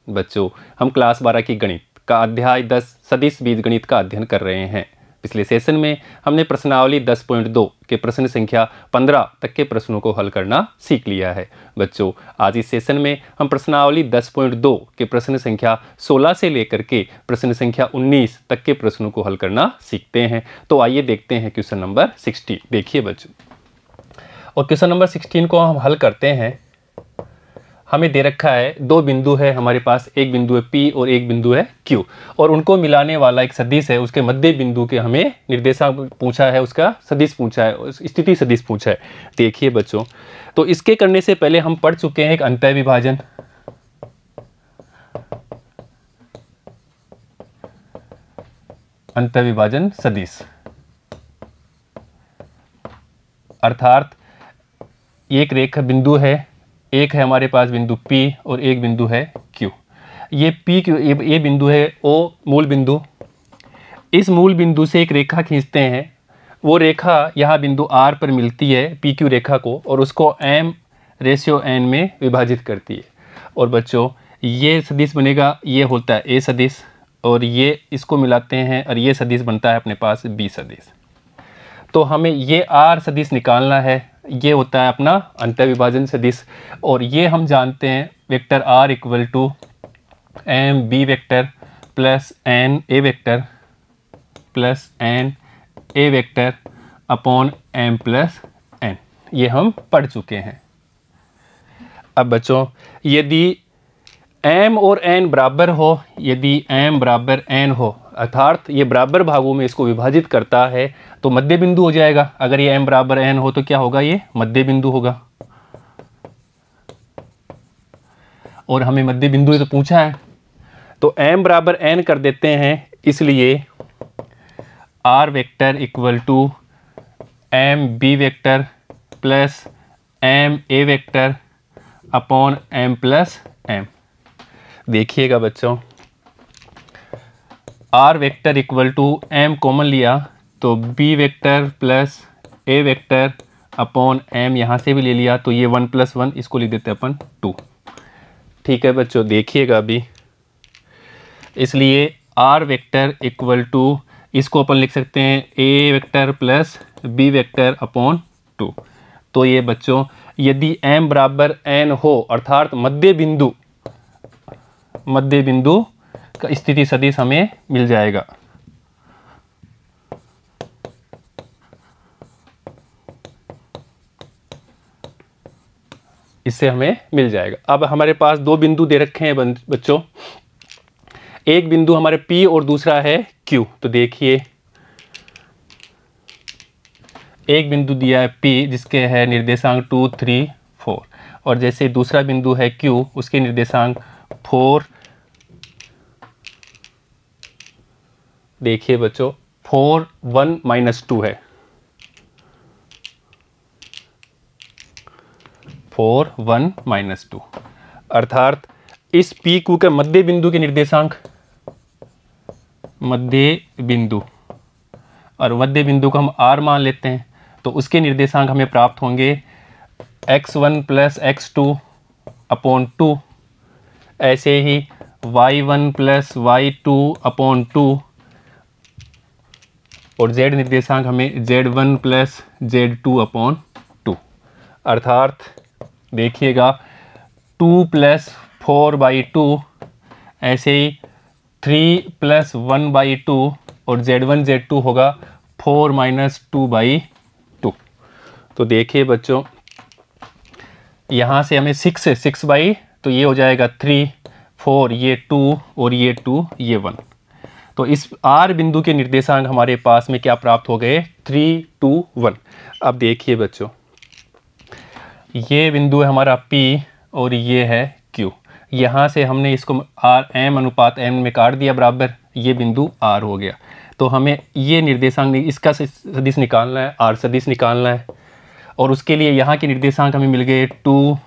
बच्चों, हम क्लास 12 की गणित का अध्याय 10 सदिश बीजगणित का अध्ययन कर रहे हैं। पिछले सेशन में हमने प्रश्नावली 10.2 के प्रश्न संख्या 15 तक के प्रश्नों को हल करना सीख लिया है। बच्चों, आज इस सेशन में हम प्रश्नावली 10.2 के प्रश्न संख्या 16 से लेकर के प्रश्न संख्या 19 तक के प्रश्नों को हल करना सीखते हैं। तो आइए देखते हैं क्वेश्चन नंबर 16। देखिए बच्चों, और क्वेश्चन नंबर 16 को हम हल करते हैं। हमें दे रखा है दो बिंदु है हमारे पास, एक बिंदु है P और एक बिंदु है Q, और उनको मिलाने वाला एक सदिश है। उसके मध्य बिंदु के हमें निर्देशांक पूछा है, उसका सदिश पूछा है, स्थिति सदिश पूछा है। देखिए बच्चों, तो इसके करने से पहले हम पढ़ चुके हैं एक अंतः विभाजन। अंतः विभाजन सदिश अर्थात एक रेखा बिंदु है, एक है हमारे पास बिंदु P और एक बिंदु है Q। ये P Q ये बिंदु है O मूल बिंदु। इस मूल बिंदु से एक रेखा खींचते हैं, वो रेखा यहाँ बिंदु R पर मिलती है PQ रेखा को, और उसको m/n में विभाजित करती है। और बच्चों, ये सदिश बनेगा, ये होता है A सदिश, और ये इसको मिलाते हैं और ये सदिश बनता है अपने पास B सदिश। तो हमें ये R सदिश निकालना है, ये होता है अपना अंतः विभाजन सदिश। और ये हम जानते हैं vector R equal to M B vector plus N A vector plus N A vector upon m plus n। ये हम पढ़ चुके हैं। अब बच्चों, यदि m और n बराबर हो, यदि m बराबर n हो, अर्थात ये बराबर भागों में इसको विभाजित करता है, तो मध्य बिंदु हो जाएगा। अगर ये m बराबर n हो तो क्या होगा, ये मध्य बिंदु होगा। और हमें मध्य बिंदु तो पूछा है, तो m बराबर n कर देते हैं। इसलिए r vector equal to M B vector plus M A vector upon m plus m। देखिएगा बच्चों, r vector equal to m common लिया तो b vector plus a vector upon m यहाँ से भी ले लिया, तो ये 1 + 1, इसको लिख देते हैं अपन 2। ठीक है बच्चों, देखिएगा अभी। इसलिए r वेक्टर इक्वल टू, इसको अपन लिख सकते हैं a vector plus b vector upon 2। तो ये बच्चों, यदि m बराबर n हो, अर्थात मध्य बिंदु का स्थिति सदिश हमें मिल जाएगा। इससे हमें मिल जाएगा। अब हमारे पास दो बिंदु दे रखे हैं बच्चों, एक बिंदु हमारे P और दूसरा है Q। तो देखिए, एक बिंदु दिया है P जिसके है निर्देशांक 2, 3, 4, और जैसे दूसरा बिंदु है Q, उसके निर्देशांक 4। देखिए बच्चों, 4, 1 - 2 है, 4, 1 - 2, अर्थात इस PQ के मध्य बिंदु के निर्देशांक, मध्य बिंदु, और मध्य बिंदु को हम R मान लेते हैं, तो उसके निर्देशांक हमें प्राप्त होंगे x1 + x2 अपॉन 2, ऐसे ही y1 + y2 अपॉन 2, और z निर्देशांक हमें z1 + z2 अपॉन 2। अर्थात देखिएगा 2 + 4/2, ऐसे ही 3 + 1/2, और z1 z2 होगा 4 - 2/2। तो देखिए बच्चों, यहाँ से हमें 6/, तो ये हो जाएगा 3, 4 ये 2, और ये 2 ये 1। तो इस R बिंदु के निर्देशांक हमारे पास में क्या प्राप्त हो गए, 3, 2, 1। अब देखिए बच्चों, ये बिंदु है हमारा P और ये है Q। यहाँ से हमने इसको m/n में काट दिया बराबर, ये बिंदु R हो गया। तो हमें ये निर्देशांक, इसका सदिश निकालना है, R सदिश निकालना है, और उसके लिए यहाँ के निर्देशांक हमें मिल गए 2,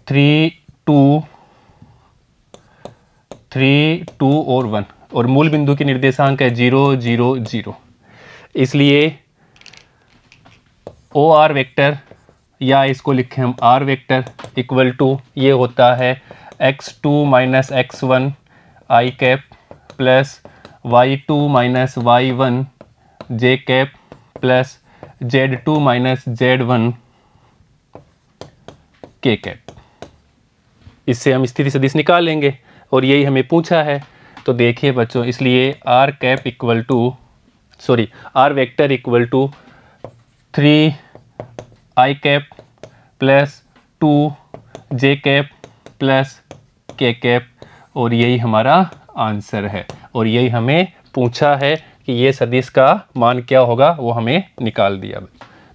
3, 2, 3, 2 और 1, और मूल बिंदु के निर्देशांक है 0, 0, 0। इसलिए OR वेक्टर या इसको लिखें हम आर वेक्टर इक्वल टू, ये होता है x2 minus x1 I cap plus y2 minus y1 J cap plus z2 minus z1 K cap. इससे हम स्थिति सदिश निकाल लेंगे और यही हमें पूछा है। तो देखिए बच्चों, इसलिए R cap equal to R vector equal to 3 I cap plus 2 J cap plus K cap, और यही हमारा आंसर है। और यही हमें पूछा है कि ये सदिश का मान क्या होगा, वो हमें निकाल दिया।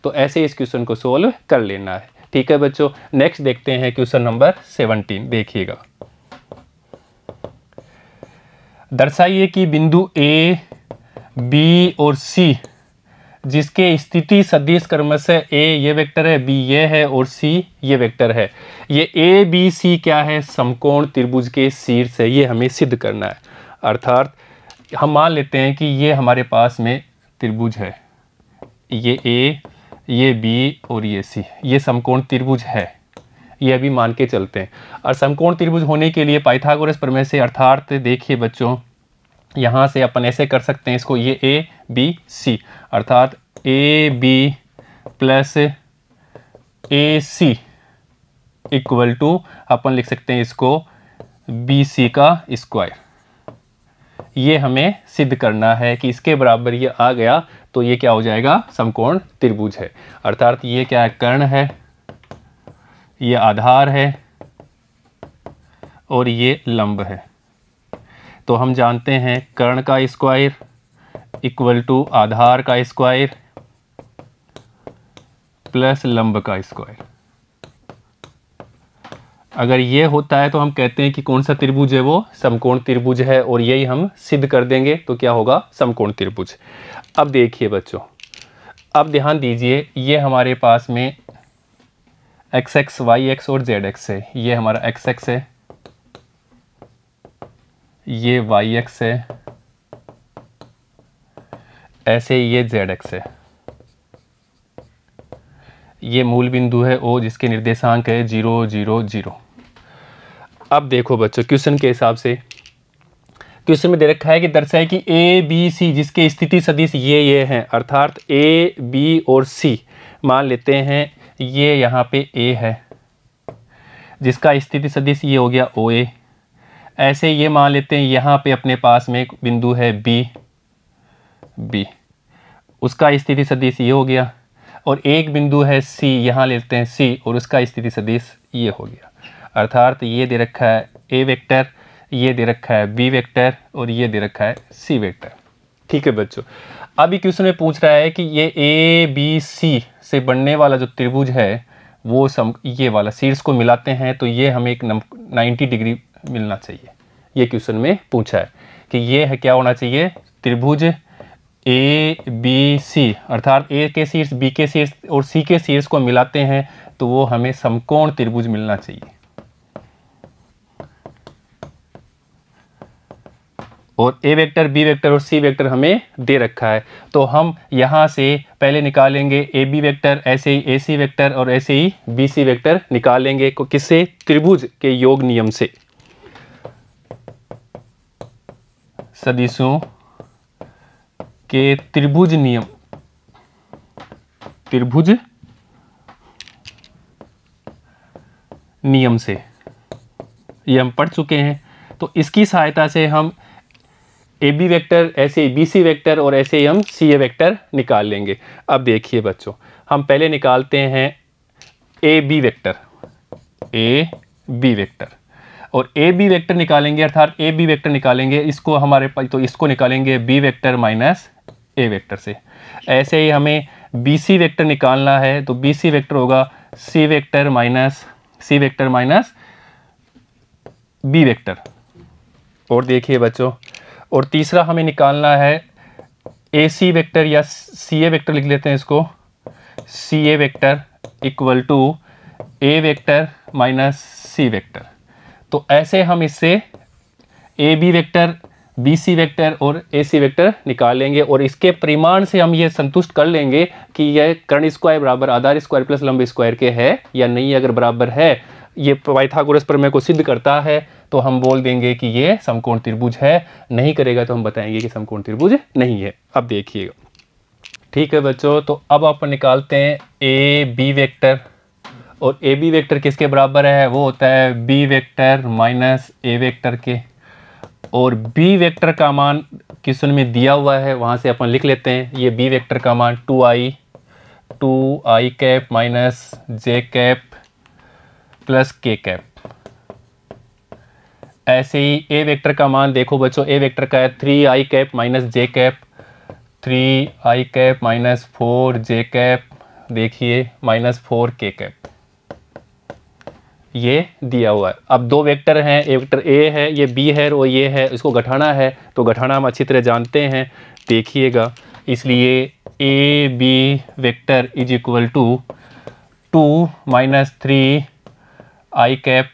तो ऐसे इस क्वेश्चन को सोल्व कर लेना है। ठीक है बच्चों, नेक्स्ट देखते हैं क्वेश्चन नंबर 17। देखिएगा, दर्शाइए कि बिंदु ए, बी और सी जिसके स्थिति सदिश क्रमशः ए ये वेक्टर है, बी ये है और सी ये वेक्टर है। ये ए बी सी क्या है, समकोण त्रिभुज के शीर्ष है। ये हमें सिद्ध करना है। अर्थात हम मान लेते हैं कि ये हमारे पास में त्रिभुज है, ये ए, ये बी और ये सी, ये समकोण त्रिभुज है। ये अभी मान के चलते हैं। और समकोण त्रिभुज होने के लिए पाइथागोरस प्रमेय से, अर्थात देखिए बच्चों, यहाँ से अपन ऐसे कर सकते हैं इसको, ये ए बी सी, अर्थात A B plus A C equal to अपन लिख सकते हैं इसको बी सी का स्क्वायर। ये हमें सिद्ध करना है कि इसके बराबर ये आ गया तो ये क्या हो जाएगा, समकोण त्रिभुज है। अर्थात ये क्या है, कर्ण है, ये आधार है और ये लंब है। तो हम जानते हैं कर्ण का स्क्वायर इक्वल टू आधार का स्क्वायर प्लस लंब का स्क्वायर। अगर ये होता है तो हम कहते हैं कि कौन सा त्रिभुज है, वो समकोण त्रिभुज है। और यही हम सिद्ध कर देंगे तो क्या होगा, समकोण त्रिभुज। अब देखिए बच्चों, अब ध्यान दीजिए, ये हमारे पास में एक्स एक्स वाई एक्स और जेड एक्स है। ये हमारा एक्स एक्स है, ये वाई एक्स है, ऐसे ये जेड एक्स है। ये मूल बिंदु है ओ, जिसके निर्देशांक है 0 0 0। अब देखो बच्चों, क्वेश्चन के हिसाब से क्वेश्चन में दे रखा है कि दर्शाए कि ए बी सी जिसके स्थिति सदिश ये हैं। अर्थात ए बी और सी मान लेते हैं, ये यहाँ पे ए है जिसका स्थिति सदिश ये हो गया ओ ए। ऐसे ये मान लेते हैं यहाँ पे अपने पास में एक बिंदु है बी बी, उसका स्थिति सदिश ये हो गया। और एक बिंदु है सी, यहाँ लेते हैं सी, और उसका स्थिति सदिश ये हो गया। अर्थात ये दे रखा है ए वेक्टर, ये दे रखा है बी वेक्टर और ये दे रखा है सी वेक्टर। ठीक है बच्चों, अभी क्वेश्चन में पूछ रहा है कि ये ए बी सी से बनने वाला जो त्रिभुज है वो ये वाला शीर्ष को मिलाते हैं तो ये हमें एक 90 डिग्री मिलना चाहिए। ये क्वेश्चन में पूछा है कि ये है क्या होना चाहिए, त्रिभुज ए बी सी, अर्थात ए के शीर्ष बी के शीर्ष और सी के शीर्ष को मिलाते हैं तो वो हमें समकोण त्रिभुज मिलना चाहिए। और ए वेक्टर बी वेक्टर और सी वेक्टर हमें दे रखा है। तो हम यहाँ से पहले निकालेंगे ए बी वेक्टर, ऐसे ही ए सी वेक्टर और ऐसे ही बी सी वेक्टर निकालेंगे किससे, त्रिभुज के योग नियम से। सदिशों के त्रिभुज नियम, त्रिभुज नियम से ये हम पढ़ चुके हैं। तो इसकी सहायता से हम ए बी वेक्टर, ऐसे बी सी वेक्टर और ऐसे ही हम सी ए वेक्टर निकाल लेंगे। अब देखिए बच्चों, हम पहले निकालते हैं A B vector, A B vector, और ए बी वेक्टर निकालेंगे, अर्थात ए बी वेक्टर निकालेंगे, इसको हमारे पास तो इसको निकालेंगे बी वेक्टर माइनस ए वेक्टर से। ऐसे ही हमें बी सी वेक्टर निकालना है तो बी सी वेक्टर होगा सी वेक्टर माइनस बी वेक्टर। और देखिए बच्चों, और तीसरा हमें निकालना है ए सी वेक्टर या सी ए वेक्टर, लिख लेते हैं इसको C A vector equal to A vector minus C vector. तो ऐसे हम इससे A B vector B C vector और ए सी वेक्टर निकाल लेंगे और इसके परिमाण से हम ये संतुष्ट कर लेंगे कि यह कर्ण स्क्वायर बराबर आधार स्क्वायर प्लस लंब स्क्वायर के है या नहीं। अगर बराबर है, ये पाइथागोरस प्रमेय को सिद्ध करता है, तो हम बोल देंगे कि ये समकोण त्रिभुज है। नहीं करेगा तो हम बताएंगे कि समकोण त्रिभुज नहीं है। अब देखिएगा, ठीक है बच्चों, तो अब अपन निकालते हैं ए बी वेक्टर। और ए बी वेक्टर किसके बराबर है? वो होता है बी वेक्टर माइनस ए वेक्टर के। और बी वेक्टर का मान क्वेश्चन में दिया हुआ है, वहाँ से अपन लिख लेते हैं। ये बी वेक्टर का मान 2i cap minus J cap plus K cap. ऐसे ही ए वेक्टर का मान देखो बच्चों, ए वेक्टर का है 3i cap minus J cap, 3i cap minus 4j cap, देखिए माइनस 4k कैप, ये दिया हुआ है। अब दो वेक्टर हैं, एक वेक्टर ए है, ये बी है और ये है, इसको घटाना है। तो घटाना हम अच्छी तरह जानते हैं, देखिएगा। इसलिए A B vector is equal to 2 minus 3i cap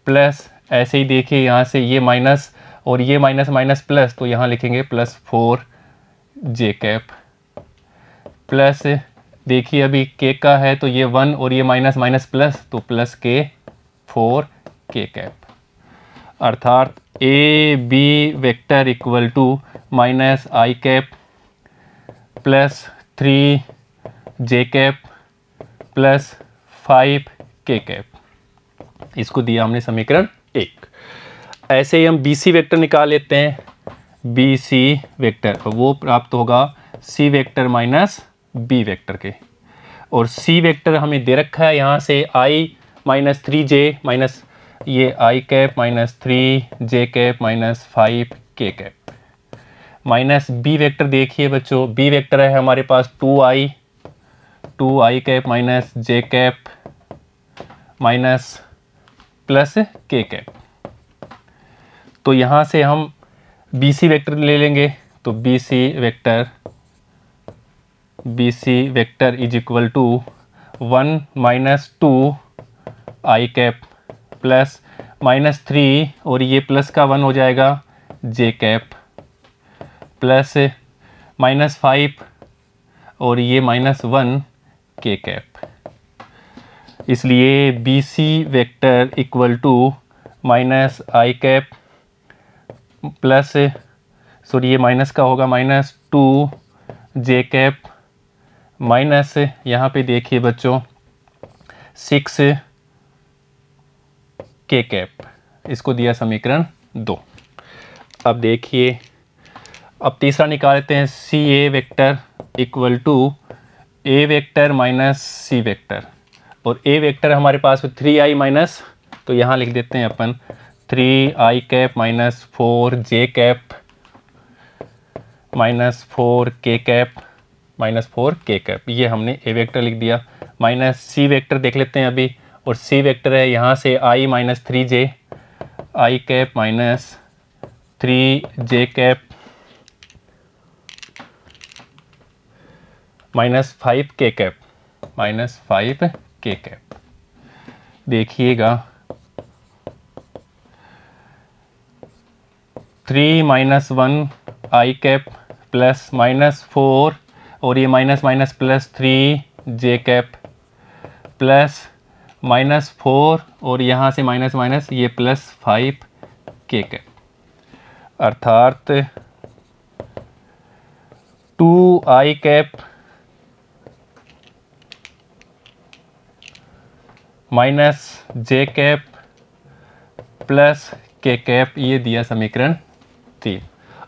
plus, ऐसे ही देखिए यहाँ से ये माइनस और ये माइनस माइनस प्लस, तो यहाँ लिखेंगे प्लस 4j कैप प्लस, देखिए अभी k का है तो ये 1 और ये माइनस माइनस प्लस, तो प्लस k 4k कैप। अर्थात A B vector equal to minus I cap plus 3j cap plus 5k cap. इसको दिया हमने समीकरण 1। ऐसे ही हम बी सी वेक्टर निकाल लेते हैं। बी सी वेक्टर वो प्राप्त होगा सी वेक्टर माइनस बी वेक्टर के। और सी वेक्टर हमें दे रखा है यहाँ से i माइनस 3j माइनस ये i cap minus 3j cap minus 5k cap minus B vector. देखिए बच्चों, बी वेक्टर है हमारे पास 2i cap minus j cap minus plus k cap. तो यहाँ से हम बी सी वेक्टर ले लेंगे, तो B C vector is equal to 1 minus 2i cap plus minus 3 और ये प्लस का 1 हो जाएगा j कैप प्लस माइनस 5 और ये माइनस 1 k कैप। इसलिए B C vector equal to minus I cap plus, sorry ये माइनस का होगा माइनस 2j कैप माइनस, यहाँ पे देखिए बच्चों 6k कैप। इसको दिया समीकरण 2। अब देखिए, अब तीसरा निकाल लेते हैं C A vector equal to A vector minus C vector. और ए वेक्टर हमारे पास 3i माइनस, तो यहाँ लिख देते हैं अपन 3i cap minus 4j cap minus 4k cap minus 4k cap. ये हमने ए वेक्टर लिख दिया। माइनस सी वेक्टर देख लेते हैं अभी, और सी वेक्टर है यहाँ से i minus 3j i cap minus 3j cap minus 5k cap minus 5k cap. देखिएगा 3 minus 1i cap plus minus 4 और ये minus minus plus 3j cap plus minus 4 और यहाँ से माइनस माइनस ये प्लस 5k कैप। अर्थात 2i cap minus j cap plus k cap, ये दिया समीकरण 3।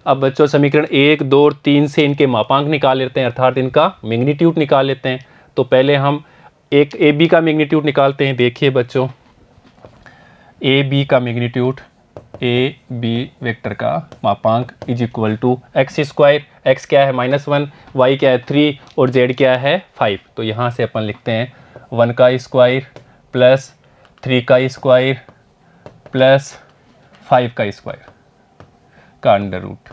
अब बच्चों समीकरण 1, 2 और 3 से इनके मापांक निकाल लेते हैं, अर्थात इनका मैग्नीट्यूड निकाल लेते हैं। तो पहले हम एक ए बी का मैग्नीट्यूड निकालते हैं। देखिए बच्चों, ए बी का मैग्नीट्यूड, ए बी वेक्टर का मापांक is equal to X square, X क्या है -1, वाई क्या है 3 और जेड क्या है 5। तो यहाँ से अपन लिखते हैं 1 का स्क्वायर प्लस 3 का स्क्वायर प्लस 5 का स्क्वायर का अंडर रूट।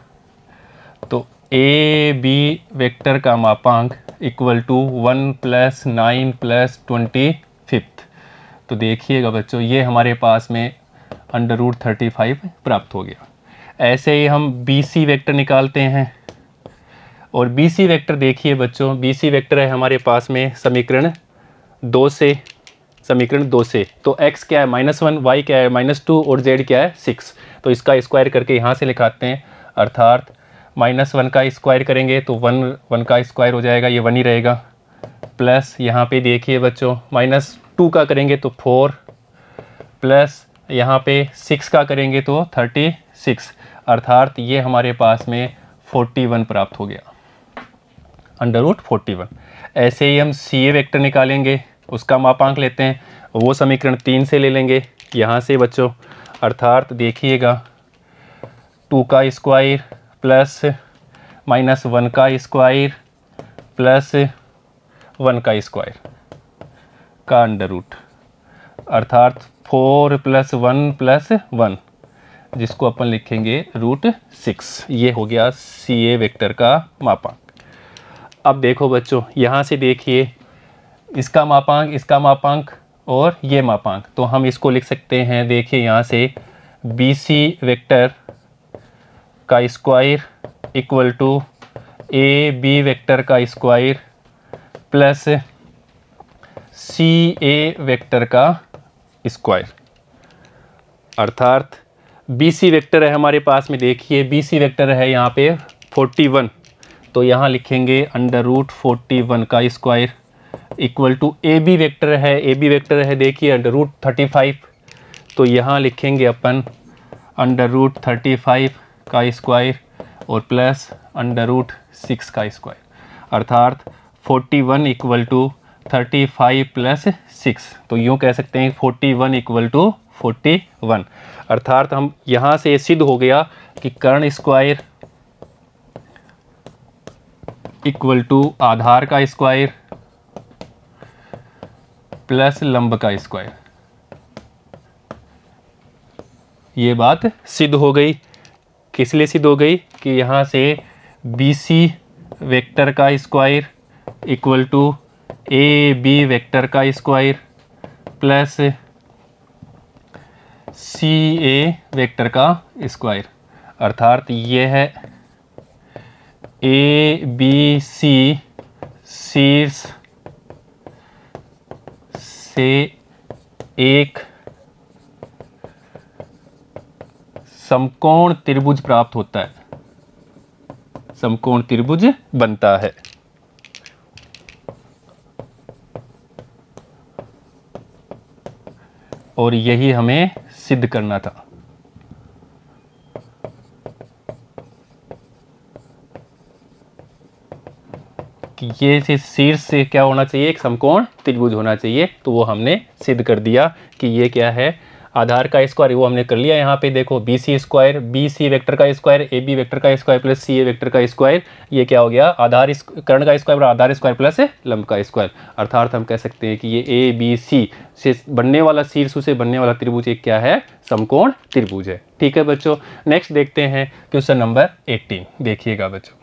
तो ए बी वेक्टर का मापांक इक्वल टू 1 प्लस 9 प्लस 25। तो देखिएगा बच्चों, ये हमारे पास में अंडर रूट 35 प्राप्त हो गया। ऐसे ही हम बी सी वेक्टर निकालते हैं, और बी सी वेक्टर देखिए बच्चों, बी सी वेक्टर है हमारे पास में समीकरण 2 से, समीकरण 2 से। तो x क्या है -1, y क्या है -2 और z क्या है 6। तो इसका स्क्वायर करके यहाँ से लिखाते हैं, अर्थात -1 का स्क्वायर करेंगे तो 1 का स्क्वायर हो जाएगा, ये 1 ही रहेगा, प्लस यहाँ पे देखिए बच्चों -2 का करेंगे तो 4, प्लस यहाँ पे 6 का करेंगे तो 36, अर्थात ये हमारे पास में 41 प्राप्त हो गया, √41। ऐसे ही हम सी ए वेक्टर निकालेंगे, उसका मापांक लेते हैं, वो समीकरण 3 से ले लेंगे यहाँ से बच्चों, अर्थात देखिएगा 2 का स्क्वायर प्लस -1 का स्क्वायर प्लस 1 का स्क्वायर का √ अर्थात 4 + 1 + 1, जिसको अपन लिखेंगे √6। ये हो गया सी ए वेक्टर का मापांक। अब देखो बच्चों, यहाँ से देखिए इसका मापांक और ये मापांक, तो हम इसको लिख सकते हैं, देखिए यहाँ से बी सी वेक्टर का square equal to A B vector का square plus C A vector का स्क्वायर, अर्थात बी सी वेक्टर है हमारे पास में, देखिए बी सी वेक्टर है यहाँ पे 41, तो यहाँ लिखेंगे √41 का square equal to A B vector है देखिए √35, तो यहाँ लिखेंगे अपन √35 का स्क्वायर और प्लस √6 का स्क्वायर, अर्थात 41 इक्वल टू 35 + 6, तो यूँ कह सकते हैं 41 इक्वल टू 41, अर्थात हम यहाँ से सिद्ध हो गया कि कर्ण स्क्वायर इक्वल टू आधार का स्क्वायर प्लस लंब का स्क्वायर। ये बात सिद्ध हो गई। किस लिए सिद्ध हो गई कि यहाँ से बी सी वेक्टर का square equal to A B vector का square plus C A vector का स्क्वायर, अर्थात ये है ए बी सी शीर्ष से एक समकोण त्रिभुज प्राप्त होता है, समकोण त्रिभुज बनता है। और यही हमें सिद्ध करना था। कि ये से शीर्ष से क्या होना चाहिए, एक समकोण त्रिभुज होना चाहिए, तो वो हमने सिद्ध कर दिया कि ये क्या है, आधार का स्क्वायर, वो हमने कर लिया। यहाँ पे देखो B C square, B C vector का स्क्वायर, ए बी वेक्टर का square plus C A vector का स्क्वायर, ये क्या हो गया, आधार कर्ण का स्क्वायर और आधार स्क्वायर प्लस लंब का स्क्वायर, अर्थात हम कह सकते हैं कि ये ए बी सी से बनने वाला, शीर्ष से बनने वाला त्रिभुज एक क्या है, समकोण त्रिभुज है। ठीक है बच्चों, नेक्स्ट देखते हैं क्वेश्चन नंबर 18। देखिएगा बच्चों,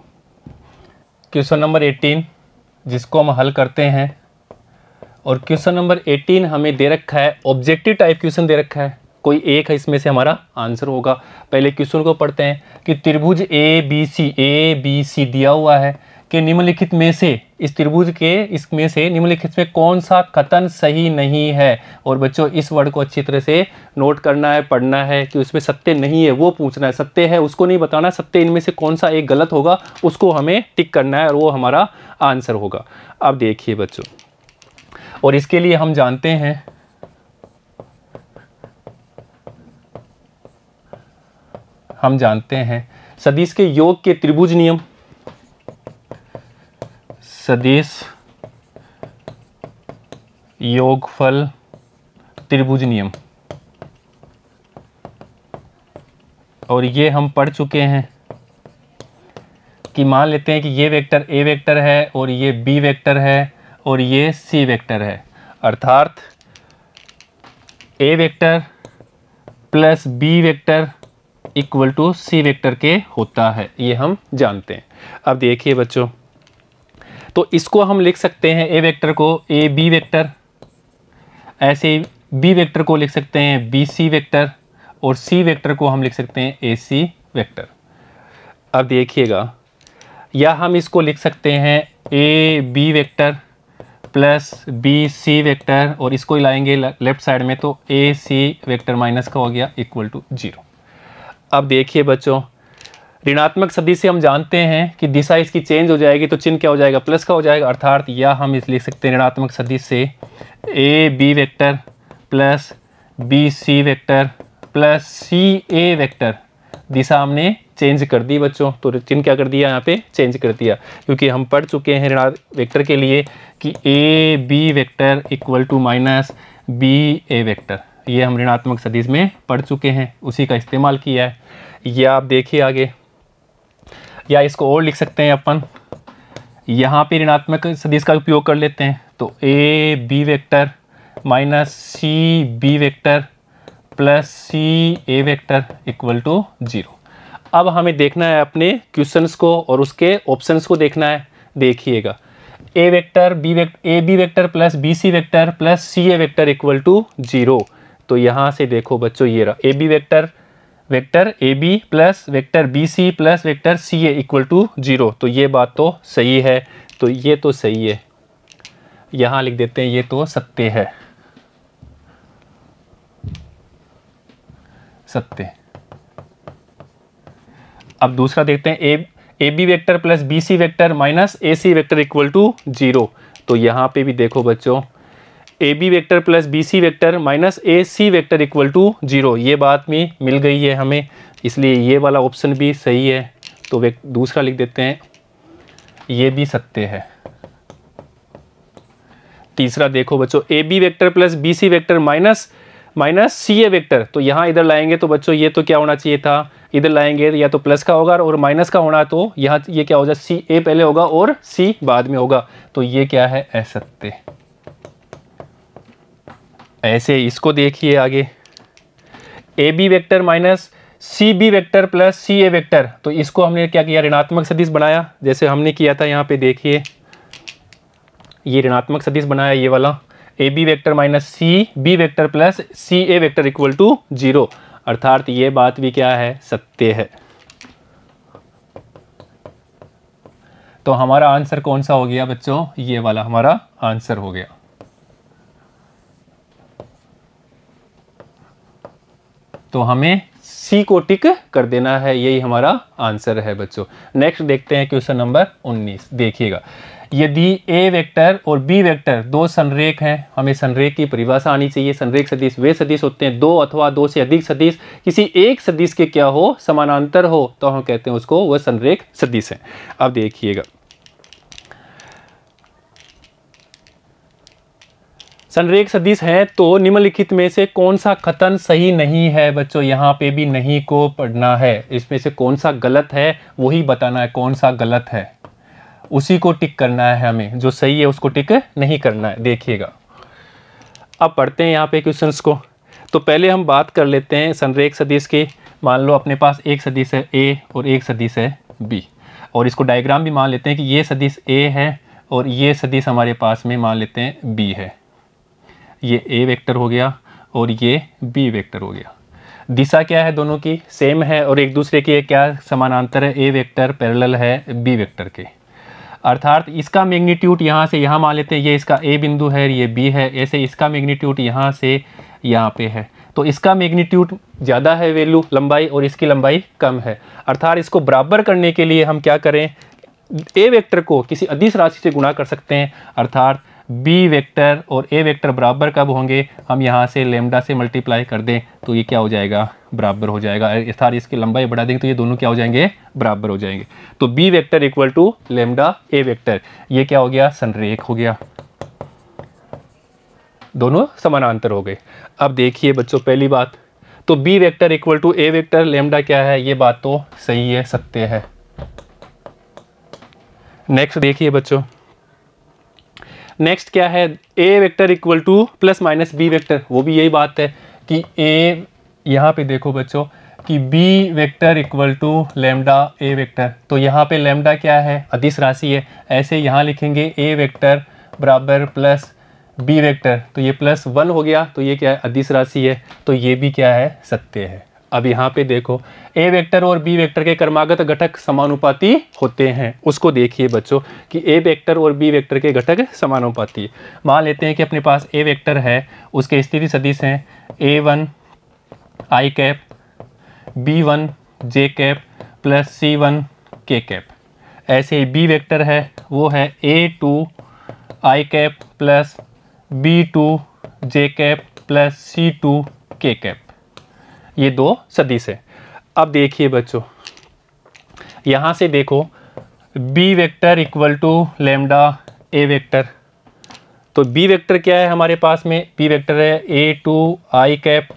क्वेश्चन नंबर 18 जिसको हम हल करते हैं, और क्वेश्चन नंबर 18 हमें दे रखा है, ऑब्जेक्टिव टाइप क्वेश्चन दे रखा है, कोई एक है इसमें से हमारा आंसर होगा। पहले क्वेश्चन को पढ़ते हैं कि त्रिभुज ए बी सी दिया हुआ है कि निम्नलिखित में से, इस त्रिभुज के इसमें से निम्नलिखित में कौन सा कथन सही नहीं है। और बच्चों इस वर्ड को अच्छी तरह से नोट करना है, पढ़ना है कि उसमें सत्य नहीं है वो पूछना है, सत्य है उसको नहीं बताना, सत्य इनमें से कौन सा एक गलत होगा उसको हमें टिक करना है और वो हमारा आंसर होगा। अब देखिए बच्चों, और इसके लिए हम जानते हैं सदिश के योग के त्रिभुज नियम, सदिश योगफल त्रिभुज नियम, और ये हम पढ़ चुके हैं कि मान लेते हैं कि ये वेक्टर ए वेक्टर है और ये बी वेक्टर है और ये सी वेक्टर है, अर्थात A vector plus B vector equal to C vector के होता है, ये हम जानते हैं। अब देखिए बच्चों, तो इसको हम लिख सकते हैं, ए वेक्टर को ए बी वेक्टर, ऐसे बी वेक्टर को लिख सकते हैं बी सी वेक्टर, और सी वेक्टर को हम लिख सकते हैं ए सी वेक्टर। अब देखिएगा, या हम इसको लिख सकते हैं A B vector plus B C vector, और इसको लाएंगे लेफ्ट साइड में तो ए सी वेक्टर माइनस का हो गया इक्वल टू 0। अब देखिए बच्चों, ऋणात्मक सदिश से हम जानते हैं कि दिशा इसकी चेंज हो जाएगी तो चिन्ह क्या हो जाएगा, प्लस का हो जाएगा। अर्थात या हम इस लिख सकते हैं ऋणात्मक सदिश से A B vector plus B C vector plus C A vector, दिशा हमने चेंज कर दी बच्चों, तो चिन्ह क्या कर दिया यहाँ पे, चेंज कर दिया, क्योंकि हम पढ़ चुके हैं ऋणात्मक वेक्टर के लिए कि A B vector equal to minus B A vector, ये हम ऋणात्मक सदिश में पढ़ चुके हैं, उसी का इस्तेमाल किया है। या आप देखिए आगे, या इसको और लिख सकते हैं अपन, यहाँ पे ऋणात्मक सदिश का उपयोग कर लेते हैं, तो A B vector minus C B vector plus C A vector equal to 0। अब हमें देखना है अपने क्वेश्चंस को और उसके ऑप्शंस को देखना है। देखिएगा, A vector B vector A B vector plus B C vector plus C A vector equal to 0। तो यहाँ से देखो बच्चों, ये रहा A B vector vector A B plus vector B C plus vector C A equal to 0। तो ये बात तो सही है, तो ये तो सही है, यहाँ लिख देते हैं ये तो सत्य है, सत्य। अब दूसरा देखते हैं, A B vector plus B C vector minus A C vector equal to 0। तो यहाँ पे भी देखो बच्चों, A B vector plus B C vector minus A C vector equal to 0, ये बात में मिल गई है हमें, इसलिए ये वाला ऑप्शन भी सही है। तो दूसरा लिख देते हैं, ये भी सत्य है। तीसरा देखो बच्चों, A B vector plus B C vector minus C A vector, तो यहाँ इधर लाएंगे तो बच्चों ये तो क्या होना चाहिए था, इधर लाएंगे या तो प्लस का होगा और माइनस का होना, तो यहाँ ये क्या हो जाए, सी ए पहले होगा और सी बाद में होगा, तो ये क्या है, असत्य। ऐसे इसको देखिए आगे, A B vector minus C B vector plus C A vector, तो इसको हमने क्या किया, ऋणात्मक सदिश बनाया, जैसे हमने किया था यहाँ पे देखिए, ये ऋणात्मक सदिश बनाया ये वाला, A B vector minus C B vector plus C A vector equal to 0। अर्थात ये बात भी क्या है, सत्य है। तो हमारा आंसर कौन सा हो गया बच्चों, ये वाला हमारा आंसर हो गया। तो हमें सी को टिक कर देना है, यही हमारा आंसर है बच्चों। नेक्स्ट देखते हैं क्वेश्चन नंबर 19। देखिएगा, यदि ए वेक्टर और बी वेक्टर दो संरेख हैं, हमें संरेख की परिभाषा आनी चाहिए। संरेख सदिश वे सदिश होते हैं, दो अथवा दो से अधिक सदिश किसी एक सदिश के क्या हो, समानांतर हो, तो हम कहते हैं उसको वह संरेख सदिश है। अब देखिएगा, संरेख सदिश है तो निम्नलिखित में से कौन सा कथन सही नहीं है बच्चों, यहाँ पे भी नहीं को पढ़ना है, इसमें से कौन सा गलत है वही बताना है, कौन सा गलत है उसी को टिक करना है हमें, जो सही है उसको टिक नहीं करना है। देखिएगा, अब पढ़ते हैं यहाँ पे क्वेश्चंस को। तो पहले हम बात कर लेते हैं संरेख सदिश की। मान लो अपने पास एक सदिश है ए और एक सदिश है बी, और इसको डायग्राम भी मान लेते हैं कि ये सदिश ए है और ये सदिश हमारे पास में मान लेते हैं बी है। ये ए वेक्टर हो गया और ये बी वेक्टर हो गया। दिशा क्या है, दोनों की सेम है और एक दूसरे के क्या समानांतर है, ए वेक्टर पैरेलल है बी वेक्टर के। अर्थात इसका मैग्नीट्यूड यहाँ से यहाँ मान लेते हैं, ये इसका ए बिंदु है, ये बी है, ऐसे इसका मैग्नीट्यूड यहाँ से यहाँ पे है, तो इसका मैग्नीट्यूड ज़्यादा है वैल्यू लंबाई और इसकी लंबाई कम है। अर्थात इसको बराबर करने के लिए हम क्या करें, ए वेक्टर को किसी अदिश राशि से गुणा कर सकते हैं। अर्थात बी वेक्टर और ए वेक्टर बराबर कब होंगे, हम यहाँ से लेमडा से मल्टीप्लाई कर दें तो ये क्या हो जाएगा, बराबर हो जाएगा। अर्थात इसकी लंबाई बढ़ा देंगे तो ये दोनों क्या हो जाएंगे, बराबर हो जाएंगे। तो B vector equal to lambda A vector, ये क्या हो गया, संरेख हो गया, दोनों समानांतर हो गए। अब देखिए बच्चों, पहली बात तो B vector equal to A vector lambda क्या है, ये बात तो सही है, सत्य है। नेक्स्ट देखिए बच्चों, नेक्स्ट क्या है, A vector equal to plus minus B vector, वो भी यही बात है कि ए, यहाँ पे देखो बच्चों कि B vector equal to lambda A vector, तो यहाँ पे लेमडा क्या है, अदिश राशि है, ऐसे यहाँ लिखेंगे ए वेक्टर बराबर प्लस बी वेक्टर, तो ये +1 हो गया, तो ये क्या है, अदिश राशि है, तो ये भी क्या है, सत्य है। अब यहाँ पे देखो ए वेक्टर और बी वेक्टर के क्रमागत घटक समानुपाती होते हैं। उसको देखिए बच्चों कि ए वेक्टर और बी वेक्टर के घटक समानुपाती। मान लेते हैं कि अपने पास ए वेक्टर है, उसके स्थिति सदिश हैं A1 i cap, B1 j cap plus C1 k cap. ऐसे ही बी वेक्टर है, वो है A2 i cap plus B2 j cap plus C2 k cap. ये दो सदिश है। अब देखिए बच्चों, यहाँ से देखो B vector equal to lambda A vector. तो बी वेक्टर क्या है हमारे पास में? बी वेक्टर है A2 i cap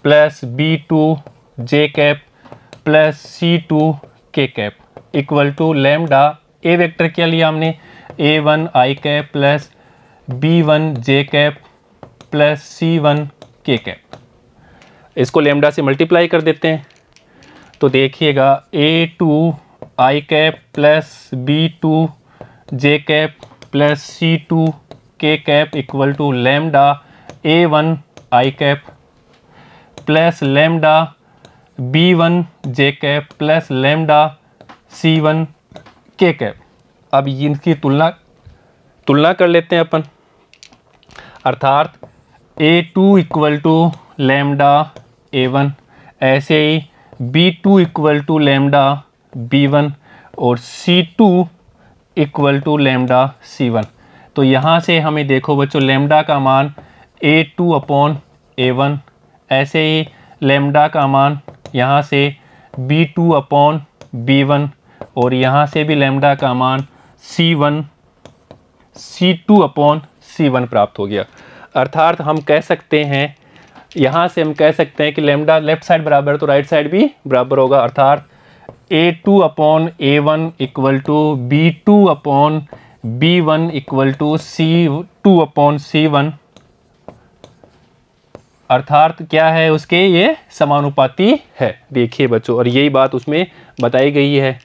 plus B2 j cap plus C2 k cap equal to lambda A vector क्या लिया हमने? A1 i cap plus B1 j cap plus C1 k cap. इसको lambda से मल्टीप्लाई कर देते हैं तो देखिएगा A2 i cap plus B2 j cap plus C2 k cap equal to lambda A1 i cap plus lambda B1 j cap plus lambda C1 k cap. अब इनकी तुलना कर लेते हैं अपन, अर्थात A2 equal to lambda A1, ऐसे ही B2 equal to lambda B1 और C2 equal to lambda C1। तो यहाँ से हमें देखो बच्चों लैम्डा का मान A2 अपॉन A1, ऐसे ही लैम्डा का मान यहाँ से B2 अपॉन B1 और यहाँ से भी लैम्डा का मान C2 अपॉन C1 प्राप्त हो गया। अर्थात हम कह सकते हैं, यहाँ से हम कह सकते हैं कि लैम्डा लेफ्ट साइड बराबर तो राइट साइड भी बराबर होगा। अर्थात A2 upon A1 equal to B2 upon B1 equal to C2 upon C1। अर्थात क्या है उसके? ये समानुपाती है। देखिए बच्चों, और यही बात उसमें बताई गई है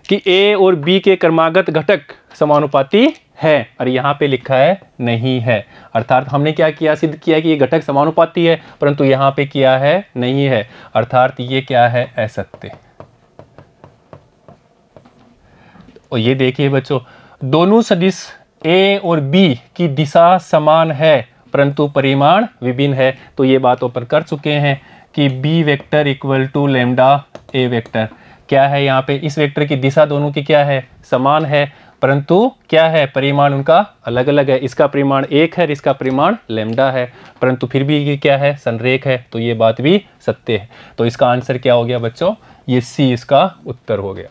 कि A और B के क्रमागत घटक समानुपाती है, और यहाँ पे लिखा है नहीं है। अर्थात हमने क्या किया? सिद्ध किया कि ये घटक समानुपाती है, परंतु यहाँ पे किया है नहीं है। अर्थात ये क्या है? असत्य। और ये देखिए बच्चों, दोनों सदिश A और B की दिशा समान है परंतु परिमाण विभिन्न है। तो ये बात अपन कर चुके हैं कि B vector equal to lambda A vector क्या है? यहाँ पे इस वेक्टर की दिशा दोनों की क्या है? समान है, परंतु क्या है? परिमाण उनका अलग अलग है। इसका परिमाण 1 है, इसका परिमाण लैम्डा है, परंतु फिर भी ये क्या है? संरेख है। तो ये बात भी सत्य है। तो इसका आंसर क्या हो गया बच्चों? ये C इसका उत्तर हो गया।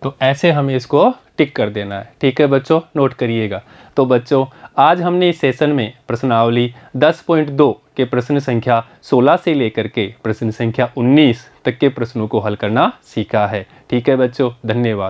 तो ऐसे हमें इसको टिक कर देना है। ठीक है बच्चों, नोट करिएगा। तो बच्चों, आज हमने इस सेशन में प्रश्नावली 10.2 के प्रश्न संख्या 16 से लेकर के प्रश्न संख्या 19 तक के प्रश्नों को हल करना सीखा है। ठीक है बच्चों, धन्यवाद।